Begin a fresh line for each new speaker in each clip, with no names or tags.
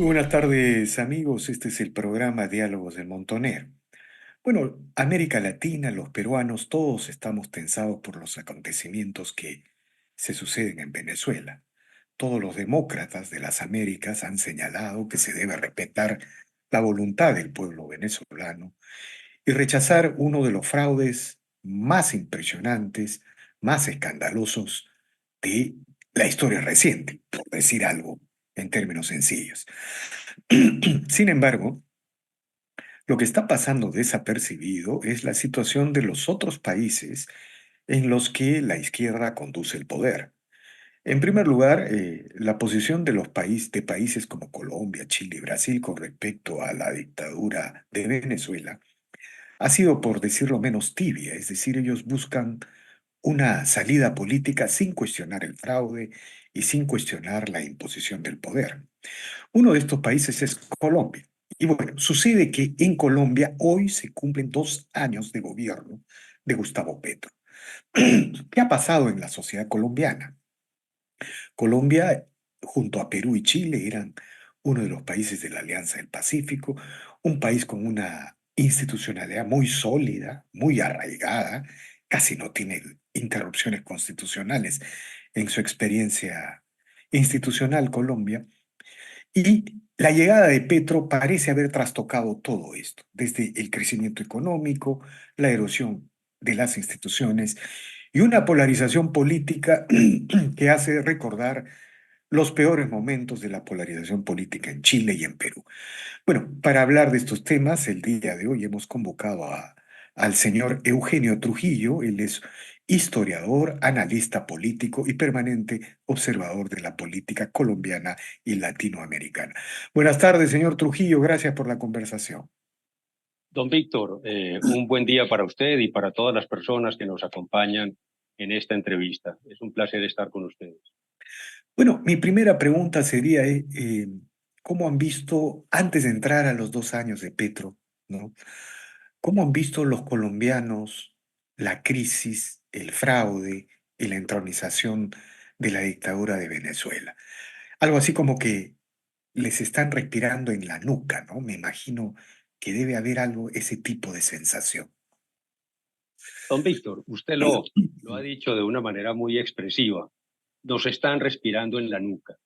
Muy buenas tardes, amigos. Este es el programa Diálogos del Montonero. Bueno, América Latina, los peruanos, todos estamos tensados por los acontecimientos que se suceden en Venezuela. Todos los demócratas de las Américas han señalado que se debe respetar la voluntad del pueblo venezolano y rechazar uno de los fraudes más impresionantes, más escandalosos de la historia reciente, por decir algo en términos sencillos. Sin embargo, lo que está pasando desapercibido es la situación de los otros países en los que la izquierda conduce el poder. En primer lugar, la posición de de países como Colombia, Chile y Brasil con respecto a la dictadura de Venezuela ha sido, por decirlo menos, tibia, es decir, ellos buscan una salida política sin cuestionar el fraude y sin cuestionar la imposición del poder. Uno de estos países es Colombia. Y bueno, sucede que en Colombia hoy se cumplen 2 años de gobierno de Gustavo Petro. ¿Qué ha pasado en la sociedad colombiana? Colombia, junto a Perú y Chile, eran uno de los países de la Alianza del Pacífico, un país con una institucionalidad muy sólida, muy arraigada, casi no tiene interrupciones constitucionales en su experiencia institucional Colombia. Y la llegada de Petro parece haber trastocado todo esto, desde el crecimiento económico, la erosión de las instituciones y una polarización política que hace recordar los peores momentos de la polarización política en Chile y en Perú. Bueno, para hablar de estos temas, el día de hoy hemos convocado al señor Eugenio Trujillo. Él es historiador, analista político y permanente observador de la política colombiana y latinoamericana. Buenas tardes, señor Trujillo. Gracias por la conversación.
Don Víctor, un buen día para usted y para todas las personas que nos acompañan en esta entrevista. Es un placer estar con ustedes.
Bueno, mi primera pregunta sería, ¿cómo han visto, antes de entrar a los 2 años de Petro, ¿no? ¿Cómo han visto los colombianos la crisis, el fraude y la entronización de la dictadura de Venezuela? Algo así como que les están respirando en la nuca, ¿no? Me imagino que debe haber algo, ese tipo de sensación.
Don Víctor, usted lo ha dicho de una manera muy expresiva. Nos están respirando en la nuca.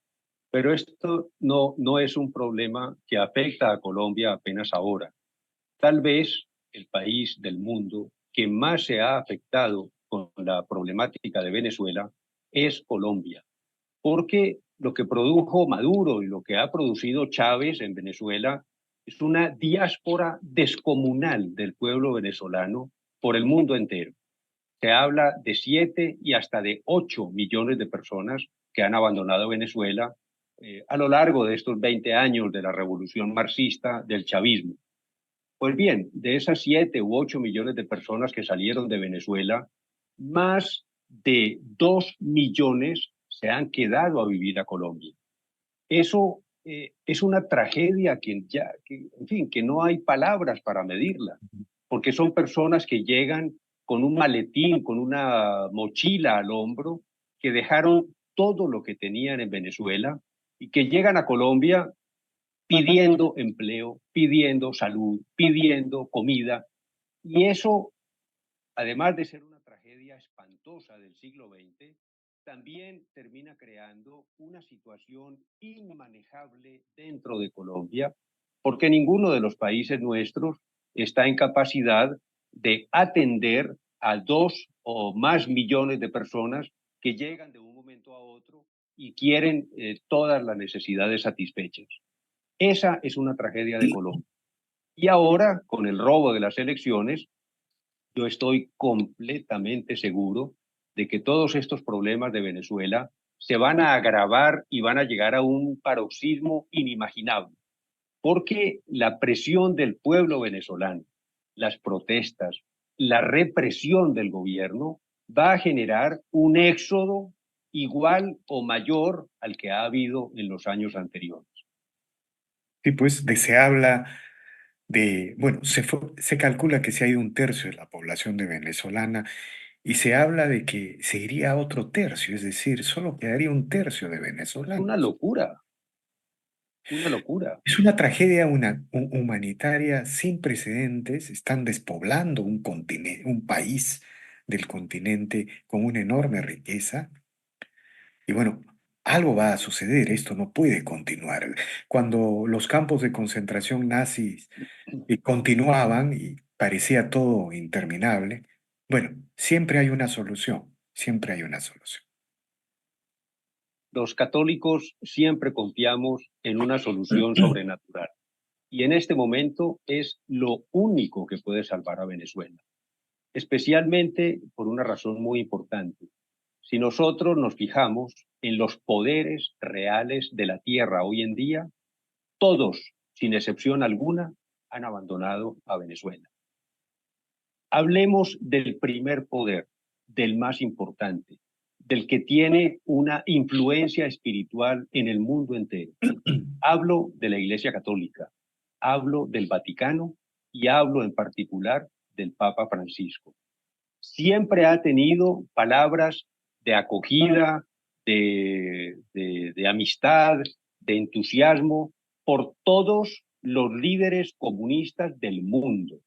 Pero esto no es un problema que afecta a Colombia apenas ahora. Tal vez el país del mundo que más se ha afectado con la problemática de Venezuela es Colombia, porque lo que produjo Maduro y lo que ha producido Chávez en Venezuela es una diáspora descomunal del pueblo venezolano por el mundo entero. Se habla de 7 y hasta de 8 millones de personas que han abandonado Venezuela a lo largo de estos 20 años de la revolución marxista del chavismo. Pues bien, de esas 7 u 8 millones de personas que salieron de Venezuela, más de 2 millones se han quedado a vivir a Colombia. Eso es una tragedia en fin, que no hay palabras para medirla, porque son personas que llegan con un maletín, con una mochila al hombro, que dejaron todo lo que tenían en Venezuela y que llegan a Colombia pidiendo empleo, pidiendo salud, pidiendo comida. Y eso, además de ser una tragedia espantosa del siglo XX, también termina creando una situación inmanejable dentro de Colombia, porque ninguno de los países nuestros está en capacidad de atender a 2 o más millones de personas que llegan de un momento a otro y quieren todas las necesidades satisfechas. Esa es una tragedia de Colombia. Y ahora, con el robo de las elecciones, yo estoy completamente seguro de que todos estos problemas de Venezuela se van a agravar y van a llegar a un paroxismo inimaginable, porque la presión del pueblo venezolano, las protestas, la represión del gobierno va a generar un éxodo igual o mayor al que ha habido en los años anteriores.
Sí, pues se habla bueno, se calcula que se ha ido un tercio de la población de venezolana y se habla de que se iría a otro tercio, es decir, solo quedaría un tercio de
Es una
venezolanos.
locura. Una locura.
Es una tragedia humanitaria sin precedentes. Están despoblando un continente, un país del continente con una enorme riqueza. Y bueno, algo va a suceder. Esto no puede continuar. Cuando los campos de concentración nazis continuaban y parecía todo interminable, bueno, siempre hay una solución. Siempre hay una solución.
Los católicos siempre confiamos en una solución sobrenatural y en este momento es lo único que puede salvar a Venezuela, especialmente por una razón muy importante. Si nosotros nos fijamos en los poderes reales de la tierra hoy en día, todos, sin excepción alguna, han abandonado a Venezuela. Hablemos del primer poder, del más importante, del que tiene una influencia espiritual en el mundo entero. Hablo de la Iglesia Católica, hablo del Vaticano y hablo en particular del Papa Francisco. Siempre ha tenido palabras de acogida, de amistad, de entusiasmo por todos los líderes comunistas del mundo.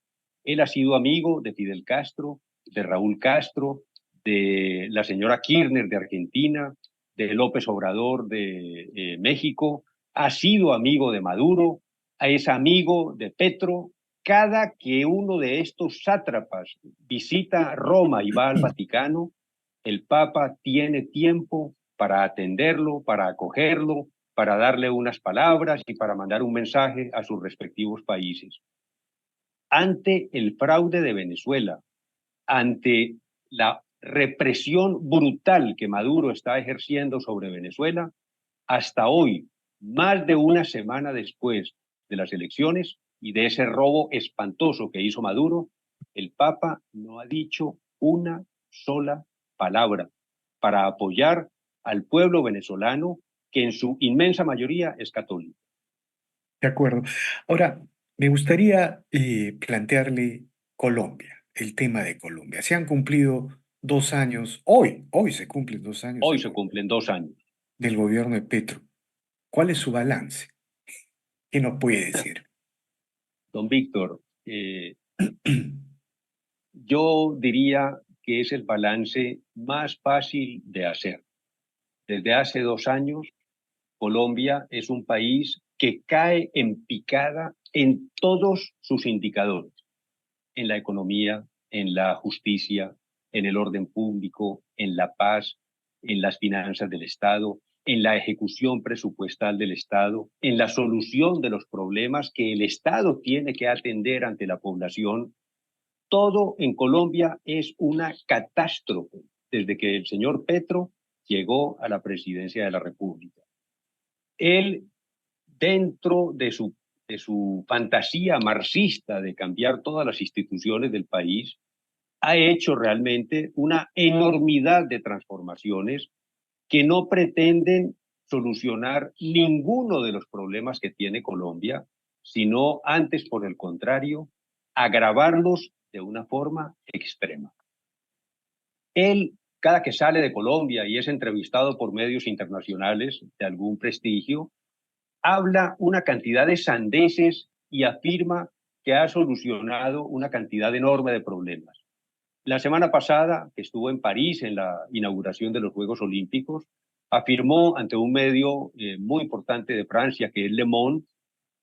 Él ha sido amigo de Fidel Castro, de Raúl Castro, de la señora Kirchner de Argentina, de López Obrador de México, ha sido amigo de Maduro, es amigo de Petro. Cada que uno de estos sátrapas visita Roma y va al Vaticano, el Papa tiene tiempo para atenderlo, para acogerlo, para darle unas palabras y para mandar un mensaje a sus respectivos países. Ante el fraude de Venezuela, ante la represión brutal que Maduro está ejerciendo sobre Venezuela, hasta hoy, más de una semana después de las elecciones y de ese robo espantoso que hizo Maduro, el Papa no ha dicho una sola palabra para apoyar al pueblo venezolano, que en su inmensa mayoría es católico.
De acuerdo. Ahora, me gustaría plantearle Colombia, el tema de Colombia. Se han cumplido 2 años, hoy se cumplen 2 años
Hoy se cumplen 2 años.
del gobierno de Petro. ¿Cuál es su balance? ¿Qué nos puede decir?
Don Víctor, yo diría que es el balance más fácil de hacer. Desde hace 2 años, Colombia es un país que cae en picada en todos sus indicadores, en la economía, en la justicia, en el orden público, en la paz, en las finanzas del Estado, en la ejecución presupuestal del Estado, en la solución de los problemas que el Estado tiene que atender ante la población. Todo en Colombia es una catástrofe desde que el señor Petro llegó a la presidencia de la República. Él, dentro de su fantasía marxista de cambiar todas las instituciones del país, ha hecho realmente una enormidad de transformaciones que no pretenden solucionar ninguno de los problemas que tiene Colombia, sino antes, por el contrario, agravarlos de una forma extrema. Él, cada que sale de Colombia y es entrevistado por medios internacionales de algún prestigio, habla una cantidad de sandeces y afirma que ha solucionado una cantidad enorme de problemas. La semana pasada, que estuvo en París en la inauguración de los Juegos Olímpicos, afirmó ante un medio muy importante de Francia, que es Le Monde,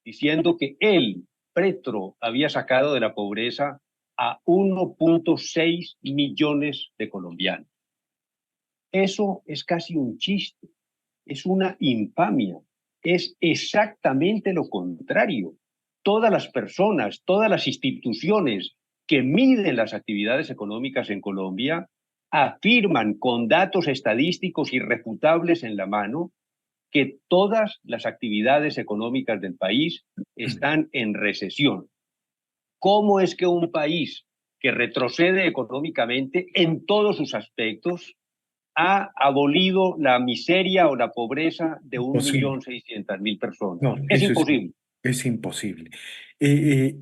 diciendo que él, Petro, había sacado de la pobreza a 1,6 millones de colombianos. Eso es casi un chiste, es una infamia, es exactamente lo contrario. Todas las personas, todas las instituciones que miden las actividades económicas en Colombia afirman con datos estadísticos irrefutables en la mano que todas las actividades económicas del país están en recesión. ¿Cómo es que un país que retrocede económicamente en todos sus aspectos ha abolido la miseria o la pobreza de
Imposible.
1.600.000 personas?
No,
Es
eso
imposible.
es imposible. Eh, eh,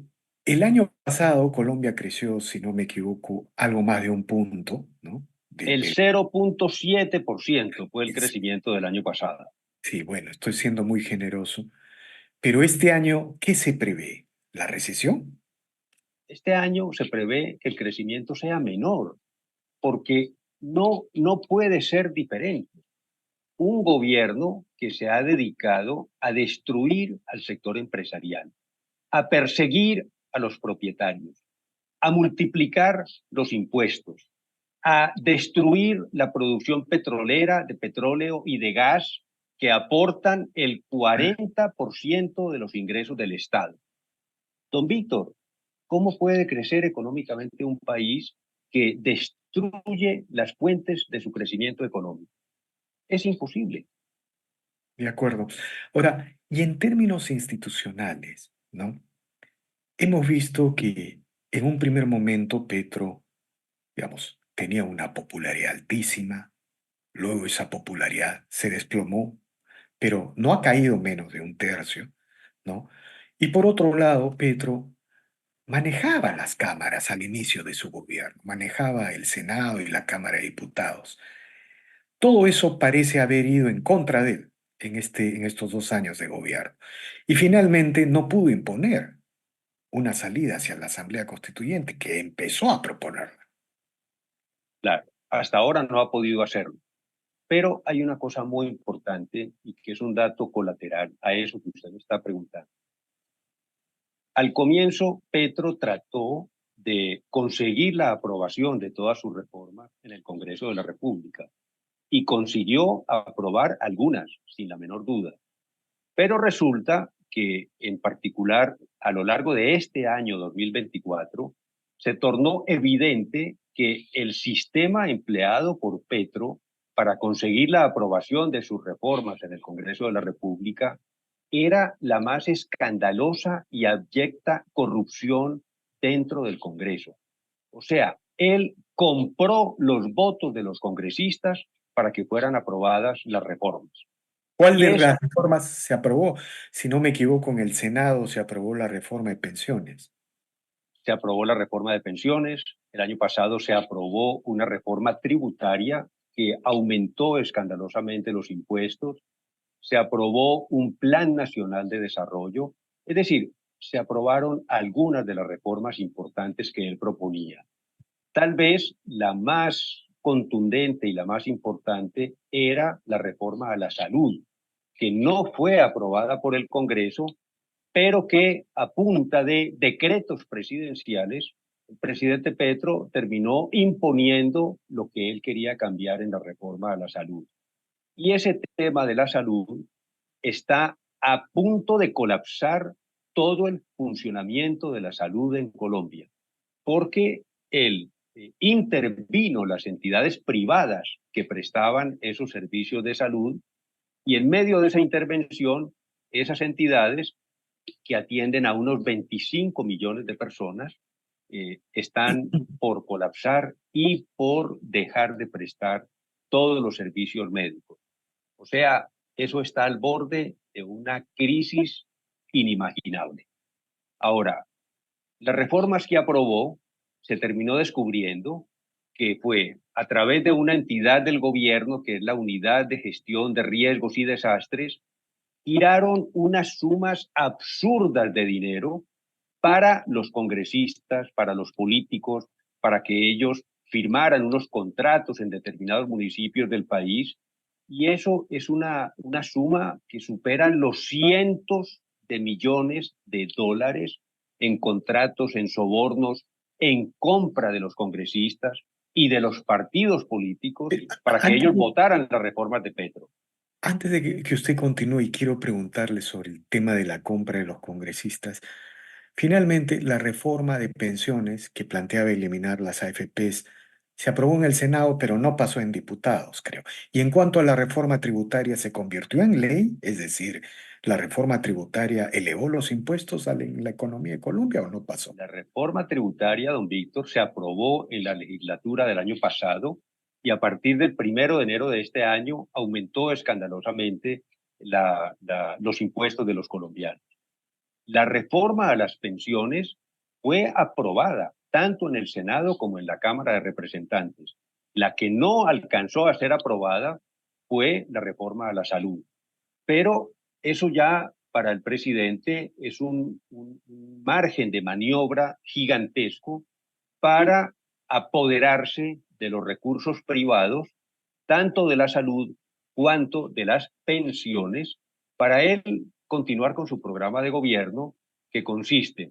el año pasado Colombia creció, si no me equivoco, algo más de un punto, ¿no?
El 0,7% fue el
Es-
crecimiento del año pasado.
sí, bueno, estoy siendo muy generoso. Pero este año, ¿qué se prevé? ¿La recesión?
Este año se prevé que el crecimiento sea menor, porque no puede ser diferente. Un gobierno que se ha dedicado a destruir al sector empresarial, a perseguir a los propietarios, a multiplicar los impuestos, a destruir la producción petrolera de petróleo y de gas que aportan el 40% de los ingresos del Estado. Don Víctor, ¿cómo puede crecer económicamente un país que destruye las fuentes de su crecimiento económico? Es imposible.
De acuerdo. Ahora, y en términos institucionales, ¿no? Hemos visto que en un primer momento Petro, digamos, tenía una popularidad altísima, luego esa popularidad se desplomó, pero no ha caído menos de un tercio, ¿no? Y por otro lado, Petro manejaba las cámaras al inicio de su gobierno, manejaba el Senado y la Cámara de Diputados. Todo eso parece haber ido en contra de él en estos 2 años de gobierno. Y finalmente no pudo imponer una salida hacia la Asamblea Constituyente, que empezó a proponerla.
Claro, hasta ahora no ha podido hacerlo. Pero hay una cosa muy importante y que es un dato colateral a eso que usted me está preguntando. Al comienzo, Petro trató de conseguir la aprobación de todas sus reformas en el Congreso de la República y consiguió aprobar algunas, sin la menor duda. Pero resulta que, en particular, a lo largo de este año 2024, se tornó evidente que el sistema empleado por Petro para conseguir la aprobación de sus reformas en el Congreso de la República era la más escandalosa y abyecta corrupción dentro del Congreso. O sea, él compró los votos de los congresistas para que fueran aprobadas las reformas.
¿Cuál
Y
de
esa
las reformas se aprobó? Si no me equivoco, en el Senado se aprobó la reforma de pensiones.
se aprobó la reforma de pensiones, el año pasado se aprobó una reforma tributaria que aumentó escandalosamente los impuestos, se aprobó un plan nacional de desarrollo, es decir, se aprobaron algunas de las reformas importantes que él proponía. Tal vez la más contundente y la más importante era la reforma a la salud, que no fue aprobada por el Congreso, pero que a punta de decretos presidenciales, el presidente Petro terminó imponiendo lo que él quería cambiar en la reforma a la salud. Y ese tema de la salud está a punto de colapsar todo el funcionamiento de la salud en Colombia, porque él intervino las entidades privadas que prestaban esos servicios de salud y en medio de esa intervención, esas entidades que atienden a unos 25 millones de personas, están por colapsar y por dejar de prestar todos los servicios médicos. O sea, eso está al borde de una crisis inimaginable. Ahora, las reformas que aprobó se terminó descubriendo que fue a través de una entidad del gobierno, que es la Unidad de Gestión de Riesgos y Desastres, tiraron unas sumas absurdas de dinero para los congresistas, para los políticos, para que ellos firmaran unos contratos en determinados municipios del país. Y eso es una suma que supera los cientos de millones de dólares en contratos, en sobornos, en compra de los congresistas y de los partidos políticos para que
Antes,
ellos votaran las reformas de Petro.
antes de que usted continúe, quiero preguntarle sobre el tema de la compra de los congresistas. Finalmente, la reforma de pensiones que planteaba eliminar las AFPs se aprobó en el Senado, pero no pasó en diputados, creo. Y en cuanto a la reforma tributaria, ¿se convirtió en ley? Es decir, ¿la reforma tributaria elevó los impuestos a la economía de Colombia o no pasó?
La reforma tributaria, don Víctor, se aprobó en la legislatura del año pasado y a partir del 1 de enero de este año aumentó escandalosamente los impuestos de los colombianos. La reforma a las pensiones fue aprobada tanto en el Senado como en la Cámara de Representantes. La que no alcanzó a ser aprobada fue la reforma a la salud. Pero eso ya para el presidente es un margen de maniobra gigantesco para apoderarse de los recursos privados, tanto de la salud cuanto de las pensiones, para él continuar con su programa de gobierno que consiste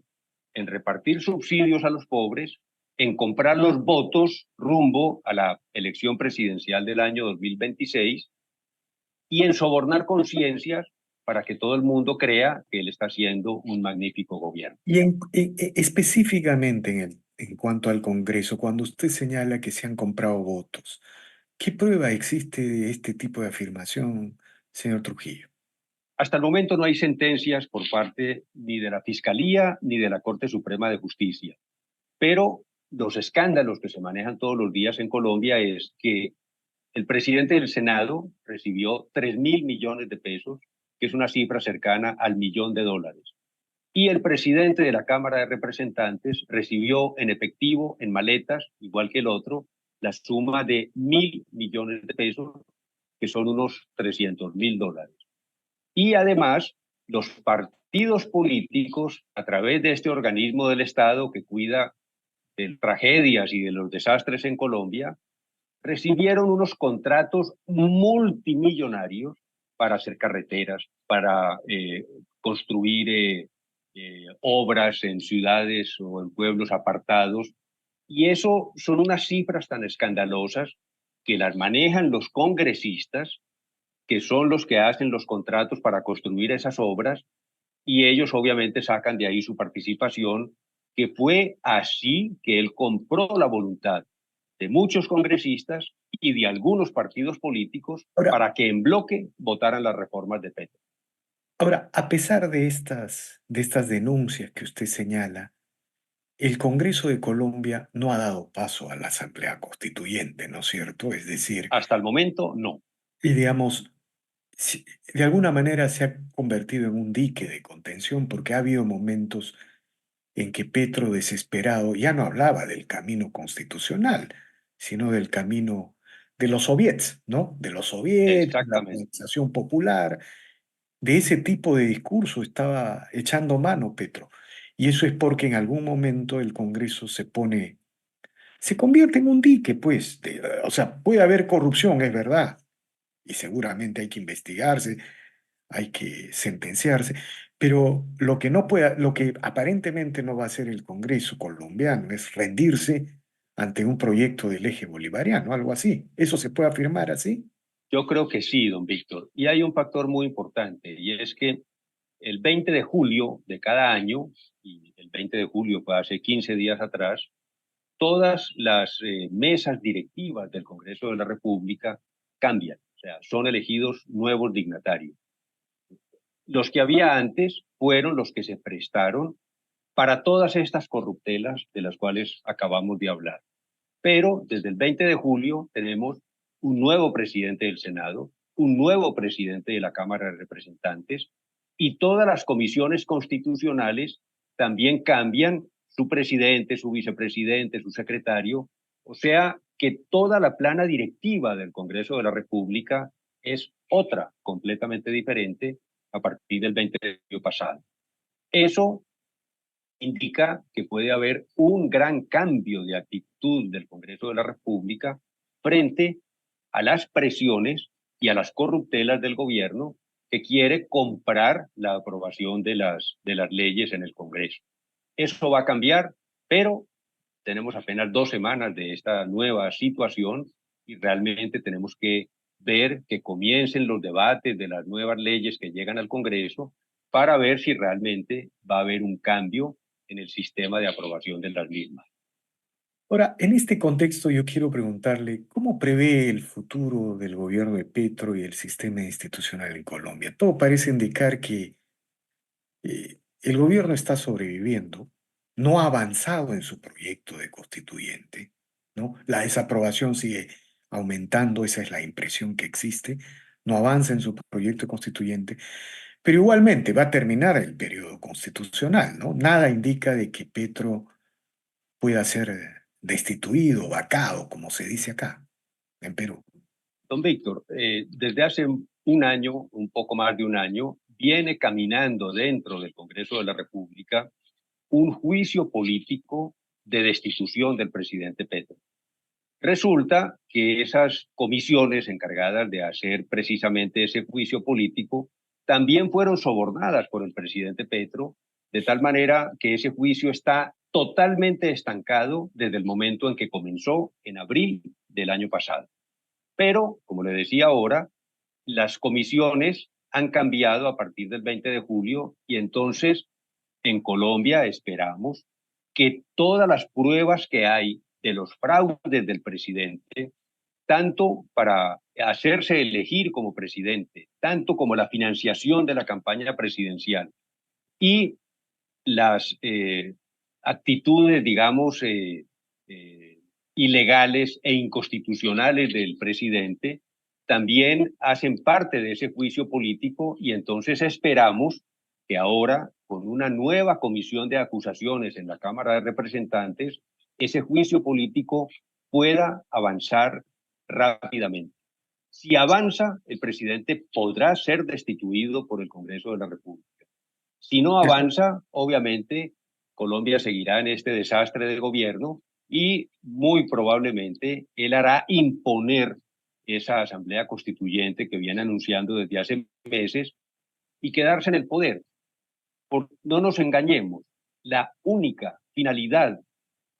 en repartir subsidios a los pobres, en comprar los votos rumbo a la elección presidencial del año 2026 y en sobornar conciencias para que todo el mundo crea que él está haciendo un magnífico gobierno.
Y específicamente en cuanto al Congreso, cuando usted señala que se han comprado votos, ¿qué prueba existe de este tipo de afirmación, señor Trujillo?
Hasta el momento no hay sentencias por parte ni de la Fiscalía ni de la Corte Suprema de Justicia, pero los escándalos que se manejan todos los días en Colombia es que el presidente del Senado recibió 3.000 millones de pesos, que es una cifra cercana al $1.000.000. Y el presidente de la Cámara de Representantes recibió en efectivo, en maletas, igual que el otro, la suma de 1.000 millones de pesos, que son unos $300.000. Y además, los partidos políticos, a través de este organismo del Estado que cuida de tragedias y de los desastres en Colombia, recibieron unos contratos multimillonarios para hacer carreteras, para construir obras en ciudades o en pueblos apartados. Y eso son unas cifras tan escandalosas que las manejan los congresistas, que son los que hacen los contratos para construir esas obras, y ellos obviamente sacan de ahí su participación, que fue así que él compró la voluntad de muchos congresistas y de algunos partidos políticos
Ahora,
para que en bloque votaran las reformas de Petro.
ahora, a pesar de estas denuncias que usted señala, el Congreso de Colombia no ha dado paso a la Asamblea Constituyente, ¿no es cierto? Es decir,
Hasta el momento, no.
y digamos, de alguna manera se ha convertido en un dique de contención porque ha habido momentos en que Petro, desesperado, ya no hablaba del camino constitucional, sino del camino de los soviets, ¿no? De los soviets, la
Exactamente.
organización popular, de ese tipo de discurso estaba echando mano Petro. Y eso es porque en algún momento el Congreso se convierte en un dique, pues. O sea, puede haber corrupción, es verdad, y seguramente hay que investigarse, hay que sentenciarse, pero lo que no puede, lo que aparentemente no va a hacer el Congreso colombiano es rendirse ante un proyecto del eje bolivariano, algo así. ¿Eso se puede afirmar así?
Yo creo que sí, don Víctor. Y hay un factor muy importante, y es que el 20 de julio de cada año, y el 20 de julio fue hace 15 días atrás, todas las mesas directivas del Congreso de la República cambian, o sea, son elegidos nuevos dignatarios. Los que había antes fueron los que se prestaron para todas estas corruptelas de las cuales acabamos de hablar. Pero desde el 20 de julio tenemos un nuevo presidente del Senado, un nuevo presidente de la Cámara de Representantes, y todas las comisiones constitucionales también cambian su presidente, su vicepresidente, su secretario. O sea que toda la plana directiva del Congreso de la República es otra, completamente diferente a partir del 20 de julio pasado. Eso indica que puede haber un gran cambio de actitud del Congreso de la República frente a las presiones y a las corruptelas del gobierno, que quiere comprar la aprobación de las leyes en el Congreso. Eso va a cambiar, pero tenemos apenas 2 semanas de esta nueva situación y realmente tenemos que ver que comiencen los debates de las nuevas leyes que llegan al Congreso para ver si realmente va a haber un cambio en el sistema de aprobación de las mismas.
Ahora, en este contexto yo quiero preguntarle, ¿cómo prevé el futuro del gobierno de Petro y el sistema institucional en Colombia? Todo parece indicar que el gobierno está sobreviviendo, no ha avanzado en su proyecto de constituyente, ¿no? La desaprobación sigue aumentando, esa es la impresión que existe, no avanza en su proyecto constituyente, pero igualmente va a terminar el periodo constitucional, ¿no? Nada indica de que Petro pueda ser destituido, vacado, como se dice acá, en Perú.
Don Víctor, desde hace un año, un poco más de un año, viene caminando dentro del Congreso de la República un juicio político de destitución del presidente Petro. Resulta que esas comisiones encargadas de hacer precisamente ese juicio político también fueron sobornadas por el presidente Petro, de tal manera que ese juicio está totalmente estancado desde el momento en que comenzó en abril del año pasado. Pero, como le decía ahora, las comisiones han cambiado a partir del 20 de julio y entonces en Colombia esperamos que todas las pruebas que hay de los fraudes del presidente, tanto para hacerse elegir como presidente, tanto como la financiación de la campaña presidencial y las actitudes, digamos, ilegales e inconstitucionales del presidente, también hacen parte de ese juicio político y entonces esperamos que ahora, con una nueva comisión de acusaciones en la Cámara de Representantes, ese juicio político pueda avanzar rápidamente. Si avanza, el presidente podrá ser destituido por el Congreso de la República. Si no avanza, obviamente, Colombia seguirá en este desastre de gobierno y muy probablemente él hará imponer esa asamblea constituyente que viene anunciando desde hace meses y quedarse en el poder. No nos engañemos, la única finalidad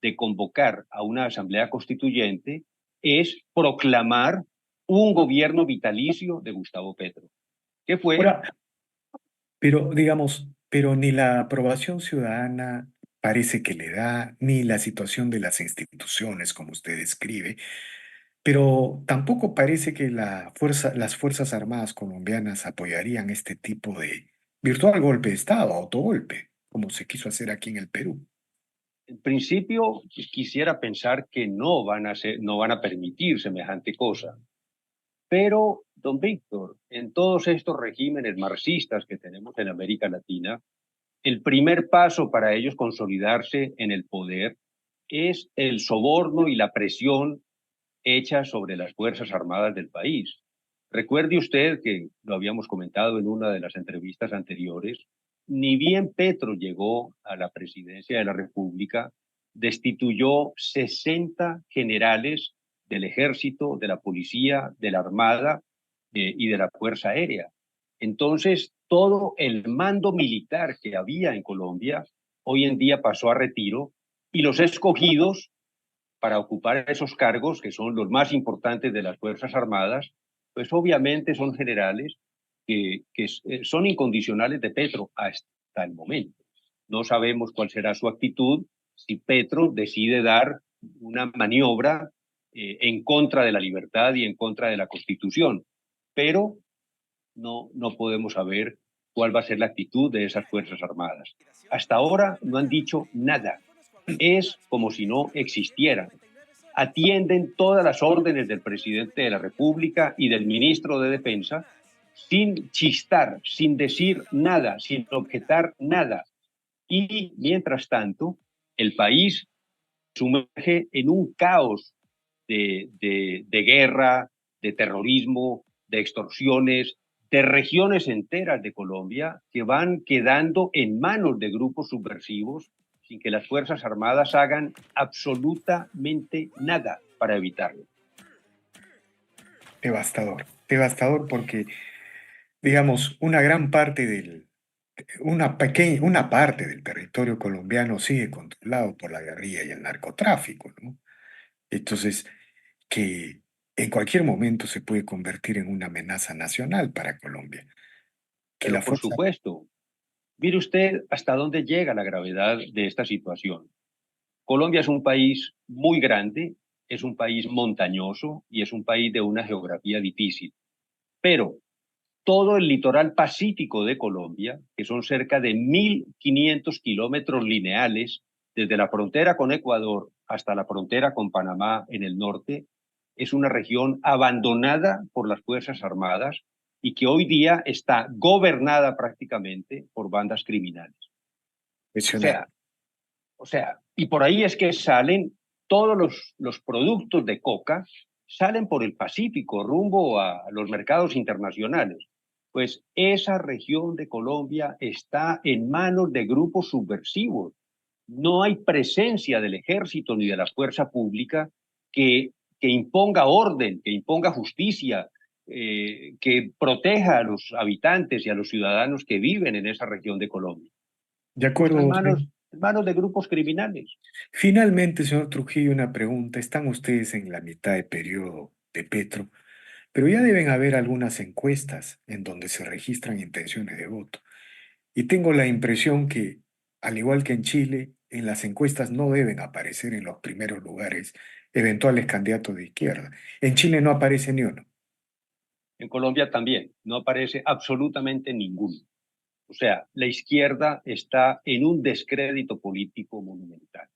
de convocar a una asamblea constituyente es proclamar un gobierno vitalicio de Gustavo Petro, que fue.
Ahora, pero digamos, pero ni la aprobación ciudadana parece que le da, ni la situación de las instituciones, como usted describe, pero tampoco parece que las Fuerzas Armadas colombianas apoyarían este tipo de virtual golpe de Estado, autogolpe, como se quiso hacer aquí en el Perú.
En principio, quisiera pensar que no van a permitir semejante cosa. Pero, don Víctor, en todos estos regímenes marxistas que tenemos en América Latina, el primer paso para ellos consolidarse en el poder es el soborno y la presión hecha sobre las Fuerzas Armadas del país. Recuerde usted que lo habíamos comentado en una de las entrevistas anteriores, ni bien Petro llegó a la presidencia de la República, destituyó 60 generales del ejército, de la policía, de la armada y de la Fuerza Aérea. Entonces, todo el mando militar que había en Colombia hoy en día pasó a retiro y los escogidos para ocupar esos cargos, que son los más importantes de las Fuerzas Armadas, pues obviamente son generales que son incondicionales de Petro hasta el momento. No sabemos cuál será su actitud si Petro decide dar una maniobra en contra de la libertad y en contra de la Constitución, pero no podemos saber cuál va a ser la actitud de esas Fuerzas Armadas. Hasta ahora no han dicho nada. Es como si no existieran. Atienden todas las órdenes del presidente de la República y del ministro de Defensa sin chistar, sin decir nada, sin objetar nada. Y mientras tanto, el país sumerge en un caos de guerra, de terrorismo, de extorsiones, de regiones enteras de Colombia que van quedando en manos de grupos subversivos sin que las Fuerzas Armadas hagan absolutamente nada para evitarlo.
Devastador, devastador porque, digamos, una parte del territorio colombiano sigue controlado por la guerrilla y el narcotráfico, ¿no? Entonces, que en cualquier momento se puede convertir en una amenaza nacional para Colombia. Que la
Pero por
fuerza,
supuesto, mire usted hasta dónde llega la gravedad de esta situación. Colombia es un país muy grande, es un país montañoso y es un país de una geografía difícil. Pero todo el litoral pacífico de Colombia, que son cerca de 1.500 kilómetros lineales, desde la frontera con Ecuador hasta la frontera con Panamá en el norte, es una región abandonada por las Fuerzas Armadas y que hoy día está gobernada prácticamente por bandas criminales. O
profesional.
sea, y por ahí es que salen todos los productos de coca, salen por el Pacífico rumbo a los mercados internacionales. Pues esa región de Colombia está en manos de grupos subversivos. No hay presencia del ejército ni de la fuerza pública que imponga orden, que imponga justicia, que proteja a los habitantes y a los ciudadanos que viven en esa región de Colombia.
De
Eso está
acuerdo, señor.
en manos de grupos criminales.
Finalmente, señor Trujillo, una pregunta. Están ustedes en la mitad de periodo de Petro, pero ya deben haber algunas encuestas en donde se registran intenciones de voto. Y tengo la impresión que, al igual que en Chile, en las encuestas no deben aparecer en los primeros lugares eventuales candidatos de izquierda. En Chile no aparece ni uno.
En Colombia también no aparece absolutamente ninguno. O sea, la izquierda está en un descrédito político monumental.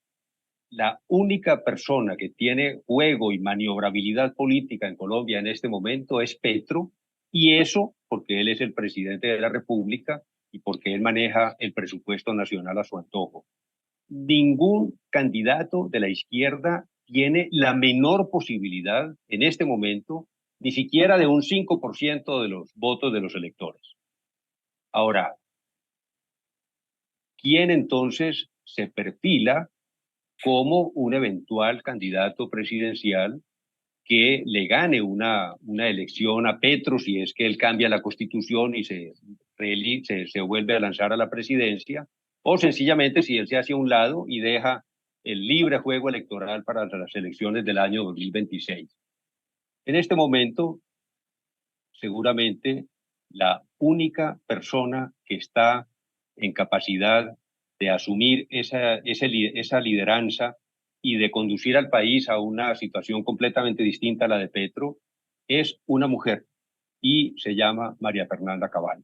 La única persona que tiene juego y maniobrabilidad política en Colombia en este momento es Petro, y eso porque él es el presidente de la República y porque él maneja el presupuesto nacional a su antojo. Ningún candidato de la izquierda tiene la menor posibilidad en este momento, ni siquiera de un 5% de los votos de los electores. Ahora, ¿quién entonces se perfila como un eventual candidato presidencial que le gane una elección a Petro si es que él cambia la constitución y se vuelve a lanzar a la presidencia, o sencillamente si él se hace a un lado y deja el libre juego electoral para las elecciones del año 2026? En este momento, seguramente la única persona que está en capacidad de asumir esa lideranza y de conducir al país a una situación completamente distinta a la de Petro es una mujer y se llama María Fernanda Cabal.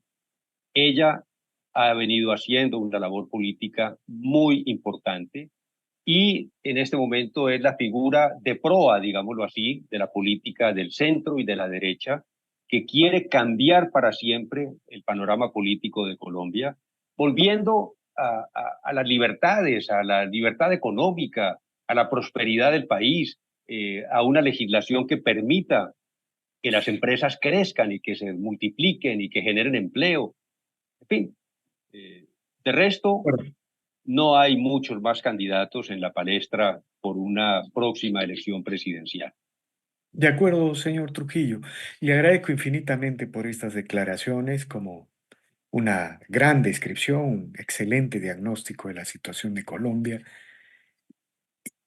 Ella ha venido haciendo una labor política muy importante y en este momento es la figura de proa, digámoslo así, de la política del centro y de la derecha, que quiere cambiar para siempre el panorama político de Colombia, volviendo a las libertades, a la libertad económica, a la prosperidad del país, a una legislación que permita que las empresas crezcan y que se multipliquen y que generen empleo. En fin, de resto,
Bueno,
no hay muchos más candidatos en la palestra por una próxima elección presidencial.
de acuerdo, señor Trujillo. Le agradezco infinitamente por estas declaraciones como una gran descripción, un excelente diagnóstico de la situación de Colombia,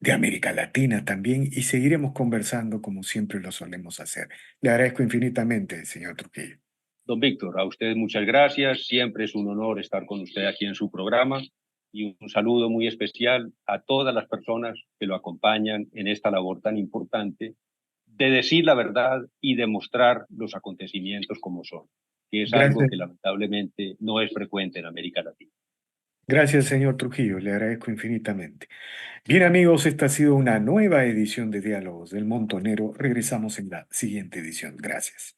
de América Latina también, y seguiremos conversando como siempre lo solemos hacer. Le agradezco infinitamente, señor Trujillo.
Don Víctor, a usted muchas gracias. Siempre es un honor estar con usted aquí en su programa y un saludo muy especial a todas las personas que lo acompañan en esta labor tan importante de decir la verdad y demostrar los acontecimientos como son, que es algo
Gracias,
que lamentablemente no es frecuente en América Latina.
gracias, señor Trujillo. Le agradezco infinitamente. Bien, amigos, esta ha sido una nueva edición de Diálogos del Montonero. Regresamos en la siguiente edición. Gracias.